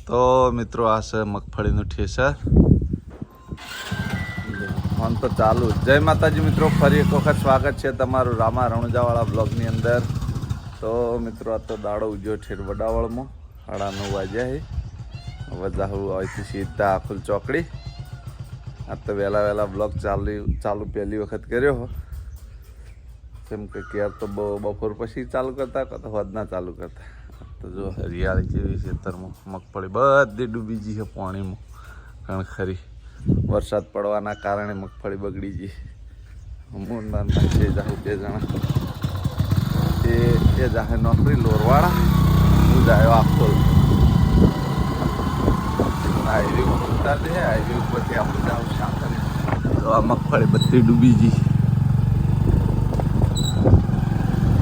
તો મિત્રો આ છે મગફળીનું ઠેસર ફોન તો ચાલુ. જય માતાજી મિત્રો, ફરી એક વખત સ્વાગત છે તમારું રામા રણુજાવાળા બ્લોગની અંદર. તો મિત્રો આ તો દાડો ઉજ્યો ઠેર વડાવળમાં 9:30 વાગ્યા છે. હવે જાહું અહીંથી સીધા આખુલ ચોકડી. આ તો વહેલા બ્લોગ ચાલુ પહેલી વખત કર્યો. કેમ કે ક્યાર તો બપોર પછી ચાલુ કરતા તો હોદના ચાલુ કરતા. તો જો હરિયાળી જેવી ખેતરમાં મગફળી બધી ડૂબી ગઈ છે પાણીમાં. કારણ ખરી વરસાદ પડવાના કારણે મગફળી બગડી ગઈ. હું નાખે જાઉં 2 જણા એ જાહે નોકરી લોરવાળા, હું જાય આખો હાઈવે ઉતારી દે. હાઈવે ઉપરથી આપણે જાઉં શા કરી. તો આ મગફળી બધી ડૂબી ગઈ.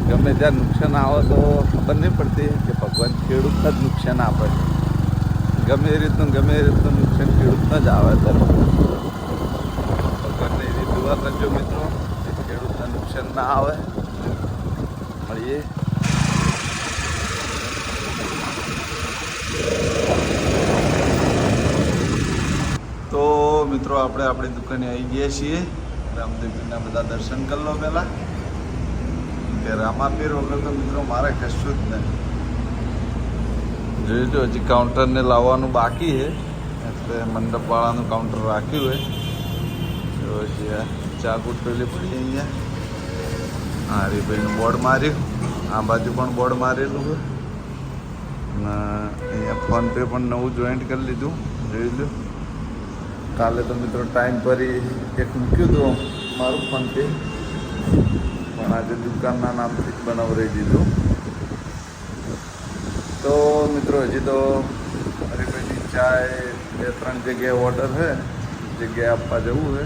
ગમે ત્યાં નુકસાન આવે તો ખબર નહીં પડતી કે ભગવાન ખેડૂત જ નુકસાન આપે. ગમે એ રીતનું નુકસાન ખેડૂતને જ આવે. તો ભગવાનને એવી દુઆ કરજો મિત્રો કે ખેડૂતને નુકસાન ના આવે. મળીએ. તો મિત્રો આપણે આપણી દુકાને આવી ગયા છીએ. રામદેવજીના બધા દર્શન કરી લો પહેલાં. કે રામાપીર વગર તો મિત્રો મારે કશું જ નહીં. જોઈજો હજી કાઉન્ટરને લાવવાનું બાકી છે, એટલે મંડપવાળાનું કાઉન્ટર રાખ્યું હોય. ચા કુટરેલી પડી અહીંયા. હા હરીભાઈનું બોર્ડ માર્યું. આ બાજુ પણ બોર્ડ મારેલું હોય. અને અહીંયા ફોનપે પણ નવું જોઈન્ટ કરી લીધું. જોઈ લો. કાલે તો મિત્રો ટાઈમ પર એક મૂક્યું હતું મારું ફોનપે, પણ આજે દુકાનના નામથી જ બનાવરાઈ દીધું. તો મિત્રો હજી તો હરીભાઈની ચાય 2-3 જગ્યાએ ઓર્ડર છે. જગ્યાએ આપવા જવું છે.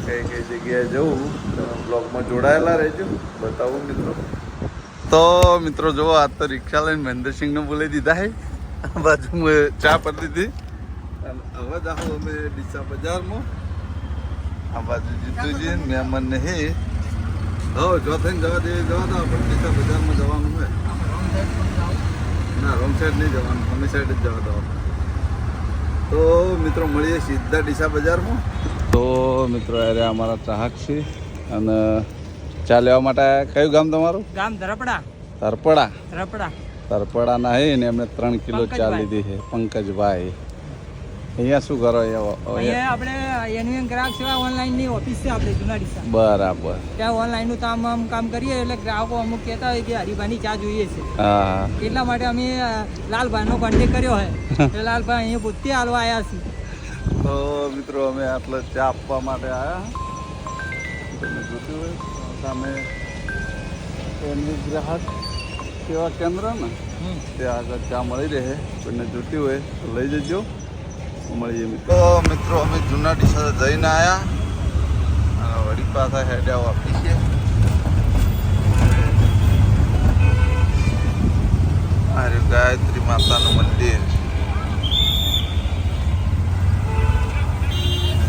કઈ જગ્યાએ જવું તમે બ્લોગમાં જોડાયેલા રહેજો, બતાવું મિત્રો. તો મિત્રો જુઓ, આજ તો રિક્ષા લઈને મહેન્દ્રસિંહને બોલાવી દીધા છે. આ બાજુ ચા પડી દીધી. અને હવે જ આવું અમે ડીસા બજારમાં. આ બાજુ જીતુજી મહેમાનને હે. જો થઈને જવા દો આપણે ડીસા બજારમાં જવાનું હોય. ના રોંગ સાઈડ નહીં જવાનું, અમે સાઈડ જ જવા દો. તો મિત્રો મળીએ સીધા ડીસા બજારમાં. તો મિત્રો અરે અમારા ચાહક છે. અને ચા લેવા માટે કયું ગામ તમારું? ગામ ધરપડા. તરપડાના હે ને એમને 3 કિલો ચા લીધી છે. પંકજભાઈ અહીંયા શું કરો? અહીંયા આપણે એનવીએમ ગ્રાહક સેવા ઓનલાઈનની ઓફિસ છે આપણે જૂના ડીસા. બરાબર. ત્યાં ઓનલાઈનનું કામ કરીએ એટલે ગ્રાહકો અમુક કહેતા હોય કે હરિભાઈની ચા જોઈએ છે. હા, એટલા માટે અમે લાલભાઈનો કોન્ટેક્ટ કર્યો હોય. એટલે લાલભાઈ અહીંયા પોતે હાલવા આવ્યા છે. તો મિત્રો અમે આટલા ચા આપવા માટે આવ્યા. તમે જોતું હોય સામે એમની ગ્રાહક સેવા કેન્દ્ર ને ત્યાં આગળ ચા મળી રહે. કોઈને જોતી હોય તો લઈ જજો. મળીએ. તો મિત્રો અમે જૂના ડીસા જઈને આવ્યા અને વળી પાછા હેડ્યા ઓફિસે. આ ગાયત્રી માતાનું મંદિર.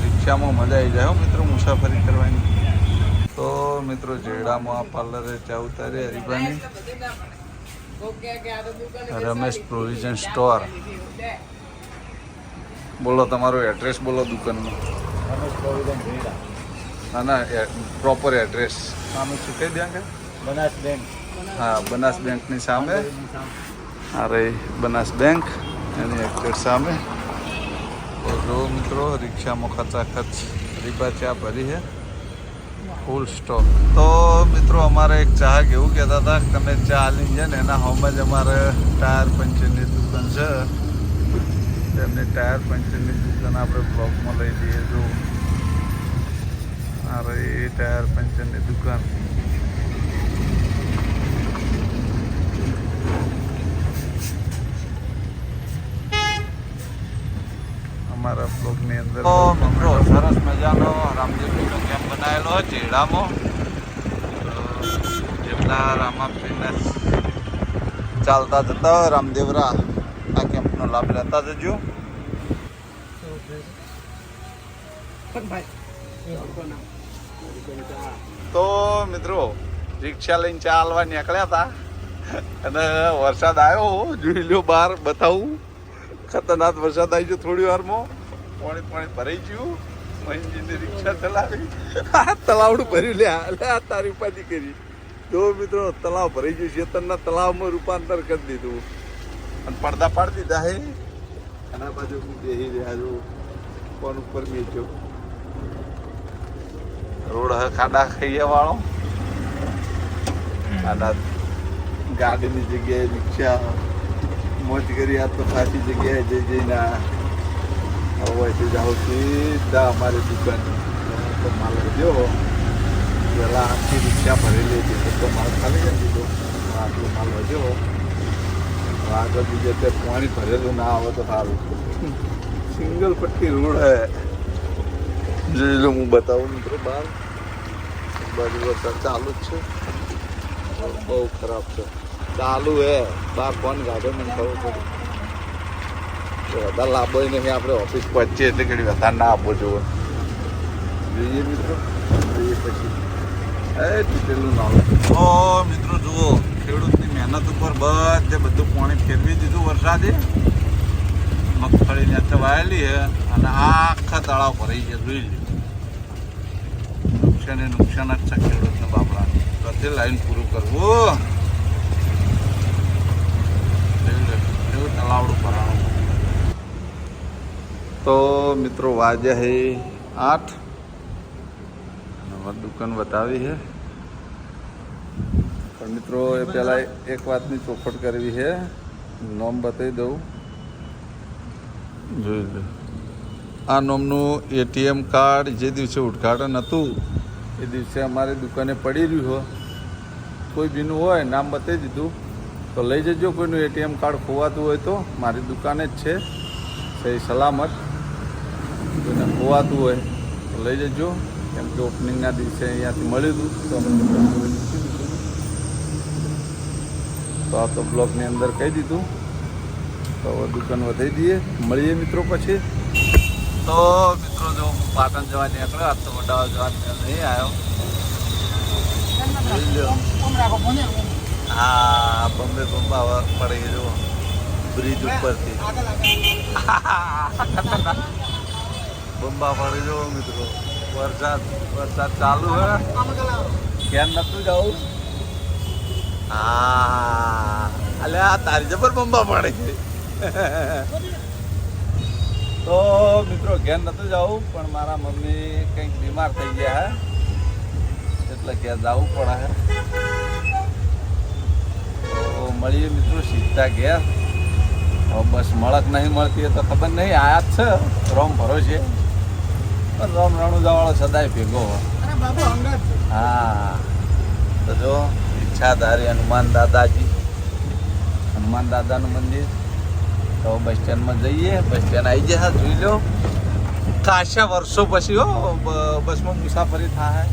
રિક્ષામાં મજા આવી જાય મિત્રો મુસાફરી કરવાની. તો મિત્રો જેડામાં આ પાર્લરે ચા ઉતારી હરિભાઈની. Ramesh provision store. બોલો તમારું એડ્રેસ બોલો દુકાનનું. ના પ્રોપર એડ્રેસ સામે શું કહી દે કે બનાસ બેંક. હા, બનાસ બેંકની સામે. અરે બનાસ બેંક એની એક્ઝેક્ટ સામે. તો જો મિત્રો રિક્ષામાં ખચાખચ રીબા ચા ભરી છે. ફૂલ સ્ટોક. તો મિત્રો અમારે એક ચાહક એવું કહેતા હતા કે તમે ચા લઈને જાય ને એના હોમ જ અમારે ટાયર પંચરની દુકાન છે. એમની ટાયર પંચરની દુકાન આપણે બ્લોકમાં લઈ લઈએ. જો આ રહી ટાયર પંચરની દુકાન. અમારા બ્લોકની અંદર મિત્રો સરસ મજાનો રામદેવજીનો કેમ્પ બનાવેલો હોય જેડામાં. જેટલા રામાપીરને ચાલતા જતા હોય રામદેવરા આ કેમ્પનો લાભ લેતા જજો. તો મિત્રો રિક્ષા લઈને ચા હાલવા નીકળ્યા હતા. અને વરસાદ આવ્યો જોઈ લ્યો બહાર બતાવું ખતરનાક વરસાદ આવી ગયો થોડી વારમાં પાણી ભરાઈ ગયું મહિન્દીની રિક્ષા ચલાવી તલાવડું ભર્યું લે તારી ઉપાધિ કરી જો મિત્રો તલાવ ભરાઈ ગયું શેતરના તલાવમાં રૂપાંતર કરી દીધું અને પડદા પાડી દીધા હે એના બાજુ બેસી રહ્યા જો ફોન ઉપર બેસ્યો રોડ હવે ખાડા ખાઈએ વાળો ખાડા ગાડીની જગ્યાએ રિક્ષા મોજ કરી આ તો ખાસી જગ્યાએ જઈ જઈને હવેથી જાઉં સીધા અમારી દુકાન તો માલ વધ્યો પહેલાં આખી રિક્ષા ભરેલી હતી તો માલ ખાલી કરી દીધો આટલો માલ વધ્યો આગળ બીજે તે પાણી ભરેલું ના આવે તો સારું સિંગલ પટ્ટી રોડ હે જોઈ લો હું બતાવું મિત્રો બહાર બાજુ વરસાદ ચાલુ જ છે બહુ ખરાબ છે ચાલુ હે બહાર ફોન ગાડે મને ખબર પડી વધારે લાભો નહીં આપણે ઓફિસ પહોંચીએ એટલે ઘડી વધારે ના આપવો જોવો જોઈએ મિત્રો જોઈએ પછી ડિટેલનું નામ ઓ મિત્રો જુઓ ખેડૂતની મહેનત ઉપર બધું પાણી ફેરવી દીધું વરસાદે મગફળી ને વાયેલી હે અને આખા તળાવ ભરાઈ ગયા જોઈ લે નુકસાન જ છે ખેડૂતને બાપડા બધે લાઈન પૂરું કરવું એવું તલાવડું ભરાણું તો મિત્રો વાગ્યા હે 8 દુકાન બતાવી છે પણ મિત્રો એ પહેલાં એક વાતની ચોખવટ કરવી છે નોમ બતાવી દઉં જોઈ લો આ નોમનું એટીએમ કાર્ડ જે દિવસે ઉદ્ઘાટન હતું એ દિવસે અમારી દુકાને પડી રહ્યું હોય કોઈ બીનું હોય નામ બતાવી દીધું તો લઈ જજો કોઈનું એટીએમ કાર્ડ ખોવાતું હોય તો મારી દુકાને જ છે સહી સલામત કોઈને ખોવાતું હોય તો લઈ જજો કેમ કે ઓપનિંગના દિવસે અહીંયાથી મળ્યું હતું તો આ તો બ્લોગની અંદર કહી દીધું તો હવે દુકાન વધારી દઈએ મળીએ મિત્રો પછી તો મિત્રો જો હું પાટણ જવા નીકળ્યો આજ તો વડાવા જવા નહીં આવ્યો હા બોમ્બે બંબા પડી જો બ્રિજ ઉપરથી બંબા પડી જો મિત્રો વરસાદ ચાલુ હે ક્યાં નતું જવું હા અલે આ તારી જબર બંબા પડે છે તો મિત્રો ઘેર નતું જવું પણ મારા મમ્મી કંઈક બીમાર થઈ ગયા હે એટલે ઘેર જવું પડે હે તો મળીએ મિત્રો સીધા ઘેર હવે બસ મળક નહીં મળતી એ તો ખબર નહીં આયા જ છે રોમ ભરોસે પણ રોમ રણુજાવાળો સદાય ભેગો હોય હા તો જો ઈચ્છાધારી હનુમાન દાદાનું મંદિર તો બસ સ્ટેન્ડમાં જઈએ બસ સ્ટેન્ડ આવી જાય જોઈ લો ખાસા વર્ષો પછી હો બસમાં મુસાફરી થાય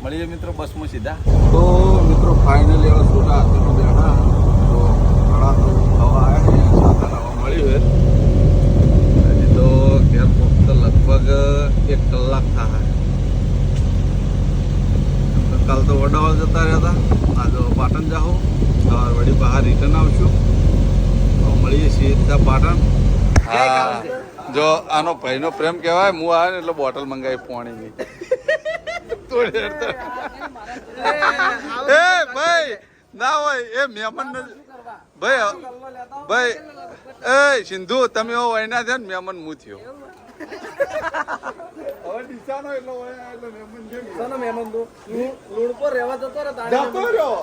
મળીએ મિત્રો બસમાં સીધા તો મિત્રો ફાઇનલી હવે છોટા હાથીમાં બેઠા તો ઘણા હવા આવ્યા સાધન હવા મળ્યું હોય હજી તો ઘેર પહોંચતા લગભગ 1 કલાક થાય કાલ તો વડાવાળ જતા રહ્યા હતા આજે પાટણ જાઉં સવાર વળી બહાર રિટર્ન આવશું મળીએ સીધા પાટણ હા જો આનો ભાઈનો પ્રેમ કહેવાય હું આવે ને એટલે બોટલ મંગાવી પાણીની એ ભાઈ ના હોય એ મહેમાન ભાઈ એ સિંધુ તમે એવો વયના થયા ને મહેમાન હું થયો હવે દિશાનો એટલો એટલે મહેમાન તો રોડ પર રહેવા જતો રહ્યો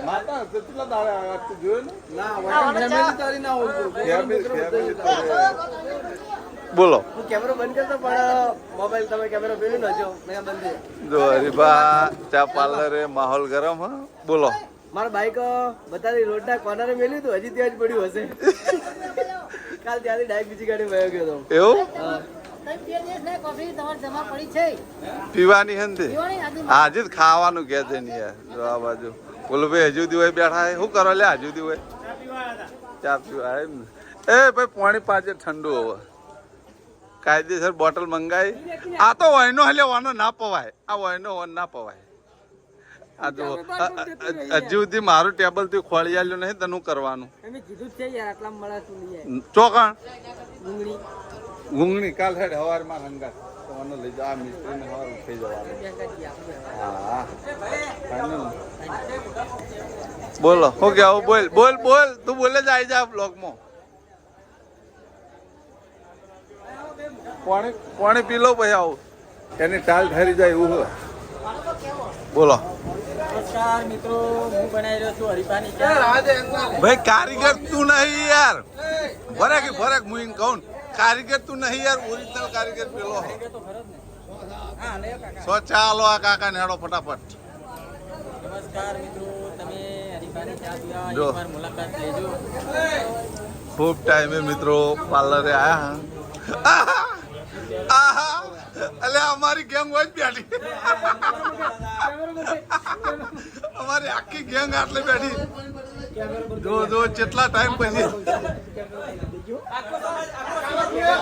માતા કેટલા દાડે આવ્યા જોયો ને ના બોલો કેમેરો બંધ કરતો પણ મોબાઈલ તમે કેમેરો પેલું નજો મેં બંધ જો હરીબા ચા પાર્લરે માહોલ ગરમ હા બોલો મારા બાઈક બતાવી રોડના કોર્નરે મેલ્યું હતું હજી ત્યાં જ પડ્યું હશે કાલ ત્યાંથી ડાયરેક્ટ બીજી ગાડી વયો ગયો હતો એવું પીવાની હંધી આજે જ ખાવાનું કે છે ને યાર જો આ બાજુ બોલો ભાઈ હજુ દી હોય બેઠા શું કરો લે હજુ દી હોય ચા પીવા એમ ને એ ભાઈ પાણી પાછે ઠંડુ હવે કાયદેસર બોટલ મંગાવી આ તો વયનો હલે વાનો ના પવાય આ વયનો વન ના પવાય આ જો હજી સુધી મારું ટેબલ થી ખોળી આલ્યું નહીં તનું કરવાનું અમે કીધું જ છે યાર આટલા મળે તું લઈ આય ચોકણ ડુંગળી ગુંગણી કાલ હેડ હવાર માં હંગા તો મને લઈ જા મિસ્ત્રી ને હવાર ઉઠી જવાનું હા ફાઇનલ બોલો હો ગયા બોલ બોલ બોલ તું બોલે જ આવી જા બ્લોગ માં પાણી પી લો પછી આવું એની ટાલ ઠરી જાય એવું હોય બોલો નમસ્કાર મિત્રો હું બનાવી રહ્યો છું હરીફાની ચા ભાઈ કારીગર તું નહીં યાર ફરક હું એમ કહું કારીગર તું નહીં યાર ઓરિજિનલ કારીગર પેલો તો ખરો જ ને હા લે કાકા સો ચાલો આ કાકા ને હેડો ફટાફટ નમસ્કાર મિત્રો તમે હરીફાની ચા પીવા જો. એકવાર મુલાકાત લેજો ખૂબ ટાઈમે મિત્રો પાર્લરે આયા અલે અમારી ગેંગ હોય જ બેઠી અમારી આખી ગેંગ આટલે બેઠી જો જો કેટલા ટાઈમ પછી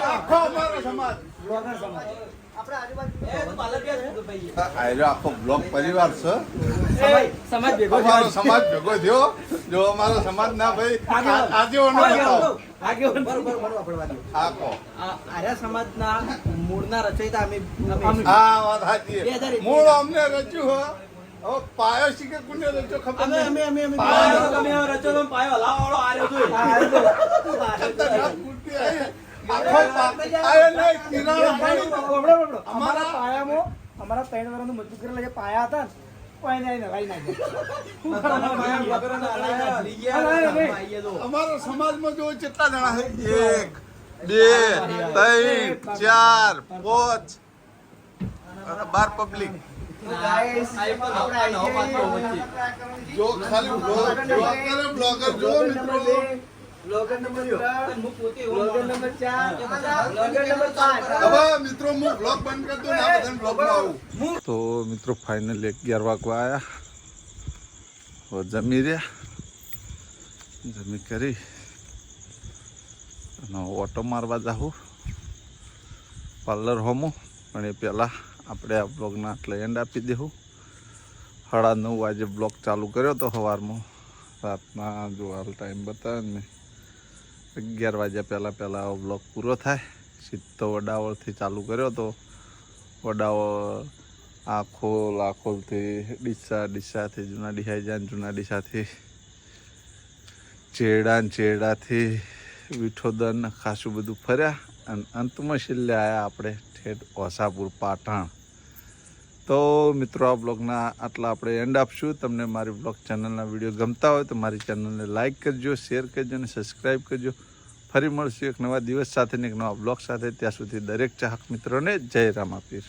આખો અમારો સમાજ આખો બ્લોક પરિવાર છે સમાજ ભેગો અમારો સમાજ ભેગો થયો જો અમારો સમાજ ના ભાઈ આજે આખો આર્ય સમાજના મૂળના રચયિતા અમે હા વાત સાચી મૂળ અમને રચ્યું હો હવે પાયો શીખે કોને રચ્યો ખબર નહીં પાયો તમે રચો તો પાયો હલાવાળો આર્યો ખતરનાક મૂર્તિ આવી. આખો આયો નહીં, કિનારો પાડી. અમારા પાયામાં અમારા 3 વર્ષનું મજબૂત કરેલા જે પાયા હતા ને કોઈ નહીં હલાઈ નાખ્યા. અમારા સમાજમાં જો કેટલા જણા છે 1 2 3 4 5 અને 12 પબ્લિક જો ખાલી બ્લોગર જો મિત્રો હવે મિત્રો હું બ્લોગ બંધ કરી દઉં ને આ બધાને બ્લોગમાં આવું તો મિત્રો ફાઇનલ 11 વાગવા આવ્યા જમી રહ્યા જમી કરી અને ઓટો મારવા જાઉં પાર્લર હોમું પણ એ પહેલાં આપણે આ બ્લોગના એટલે એન્ડ આપી દેવું 9:30 વાગે બ્લોગ ચાલુ કર્યો તો સવારમાં રાતના જો હાલ ટાઈમ બતાવે ને 11 વાગ્યા પહેલાં આ બ્લોગ પૂરો થાય સીધો વડાવળથી ચાલુ કર્યો તો વડાવળ આખોલથી ડીસાથી જૂના ડીસાઈ જાય જૂના ડીસાથી ચેડાથી વિઠોદન ખાસું બધું ફર્યા અને અંતમાં છેલ્લે આવ્યા આપણે ઠેઠ ઓસાપુર પાટણ તો મિત્રો આ બ્લોગના આટલા આપણે એન્ડ આપશું તમને મારી બ્લોગ ચેનલના વિડીયો ગમતા હોય તો મારી ચેનલને લાઇક કરજો શેર કરજો અને સબસ્ક્રાઈબ કરજો ફરી મળશું એક નવા દિવસ સાથે ને એક નવા બ્લોગ સાથે ત્યાં સુધી દરેક ચાહક મિત્રોને જય રામાપીર.